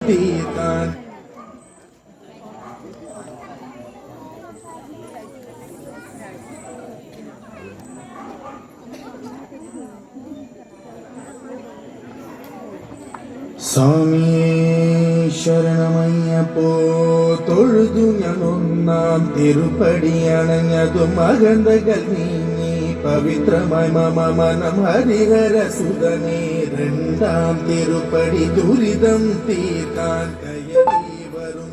തീർക്കാൻ. സ്വാമിയേ ശരണമയ്യപ്പോ തൊഴുതു ഞാൻ ഒന്നാം തിരുപ്പടി അണഞ്ഞതു മകന്തകൾ നീങ്ങി പവിത്രമായി മമ മനം ഹരിഹര സുതനേ രണ്ടാം തിരുപ്പടി ദുരിതം തീർക്കാൻ കയറി വരും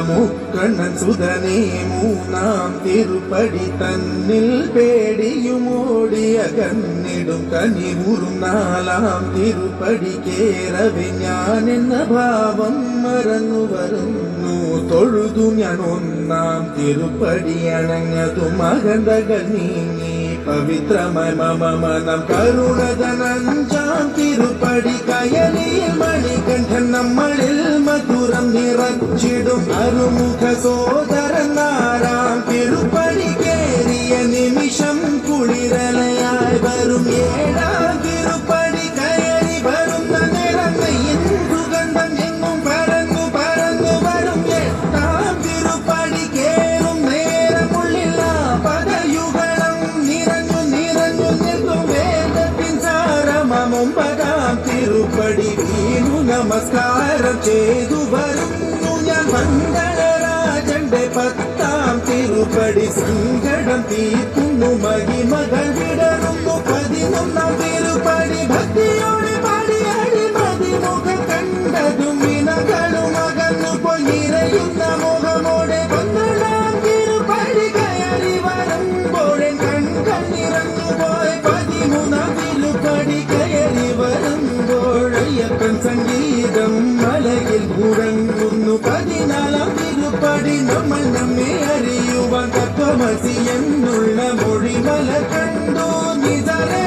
മുക്കണ്ണൻ സുതനേ മൂന്നാം തിരുപ്പടി തന്നിൽ പേടിയുമോടിയ കണ്ണിടും കനിവുറും നാലാം തിരുപ്പടി കേറവെ ഞാൻ എന്ന ഭാവം മറന്നു വരുന്നു തൊഴുതു ഞാൻ ഒന്നാം തിരുപ്പടി അണഞ്ഞതു മകന്തകൾ നീങ്ങി പവിത്രമായ മമ മനം കരുണതനഞ്ചാം തിരുപ്പടി കയലിയിൽ മണികണ്ഠൻ നമ്മളിൽ മധുരം നിറച്ചിടും അരുമുഖ സോദരൻ ആറാം തിരുപ്പടി കേറിയ നിമിഷം കുളിരലയായി വരും ഏഴാം തിരുപ്പടി കയറി വരുന്ന നിറങ്ങയിൽ സുഗന്ധം എങ്ങും പരന്നു പരന്നു വരും എട്ടാം തിരുപ്പടി കേറും നേരമുള്ളില്ല പദയുഗളം നിറഞ്ഞു നിറഞ്ഞു നിൽക്കും വേദത്തിൻ സാരമം ഒമ്പതാം തിരുപ്പടി വീണു നമസ്കാരം ചെയ്തു വരുന്നു ഞാൻ മണ്ഡലരാജന്റെ പത്താം തിരുപ്പടി സങ്കടം തീർക്കുന്നു മഹിമകൾ വിടരുന്നു പതിനൊന്നാം തിരുപ്പടി ഭക്തിയോടെ പാടിയാടി മതിമുഖം കണ്ടതും വിനകളും അകന്നു പോയി നിറയുന്ന മുഖമോടെ പന്ത്രണ്ടാം തിരുപ്പടി കയറി വരുമ്പോഴെ കൺകൾ നിറഞ്ഞു പോയി പതിമൂന്നാം തിരുപ്പടി കയറി വരുമ്പോഴയ്യപ്പൻ സംഗീതം മലയിൽ മുഴങ്ങുന്നു പതിനാലാം തിരുപ്പടി നമ്മൾ നമ്മെ അറിയുവാൻ തത്വമസി എന്നുള്ള മൊഴിമല കണ്ടു നിതരേ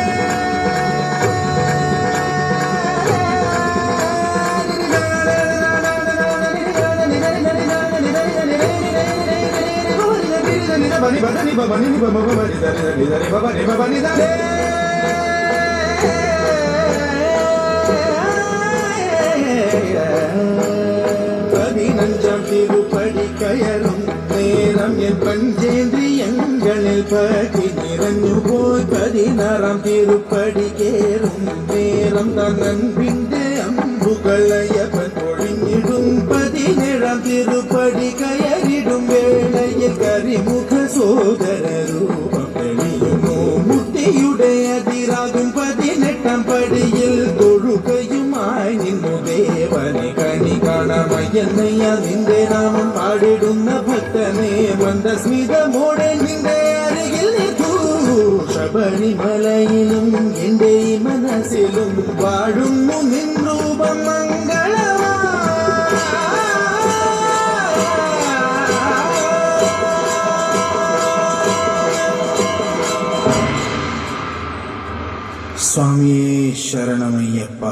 പതിനഞ്ചാം തിരുപ്പടി കയറും നേരം എൻ പഞ്ചേന്ദ്രിയങ്ങളിൽ പറ്റി നിറഞ്ഞുപോയി പതിനാറാം തിരുപ്പടി കേറും നേരം തന്നൻപിന്റെ അമ്പുകളയപ്പൻ പൊഴിഞ്ഞിടും പതിനേഴാം തിരുപ്പടി കയറിടും വേളയിൽ കരിമുഖ സോദര രൂപം തെളിയുന്നു മുത്തിയുടെ അതിരാകും പതിനെട്ടാം പടിയിൽ തൊഴുകയുമായി നിന്നു ദേവനെ കണി കാണാമയ്യന്നയ്യ നിന്റെ നാമം പാടിടുന്ന ഭക്തനെ മന്ദസ്മിതമോടെ നിന്റെ അരികിൽ നിൽക്കൂ ശബരിമലയിലും എന്റെ മനസ്സിലും വാഴുന്നു നിൻ രൂപം മംഗളമാ സ്വാമിയേ ശരണമയ്യപ്പ.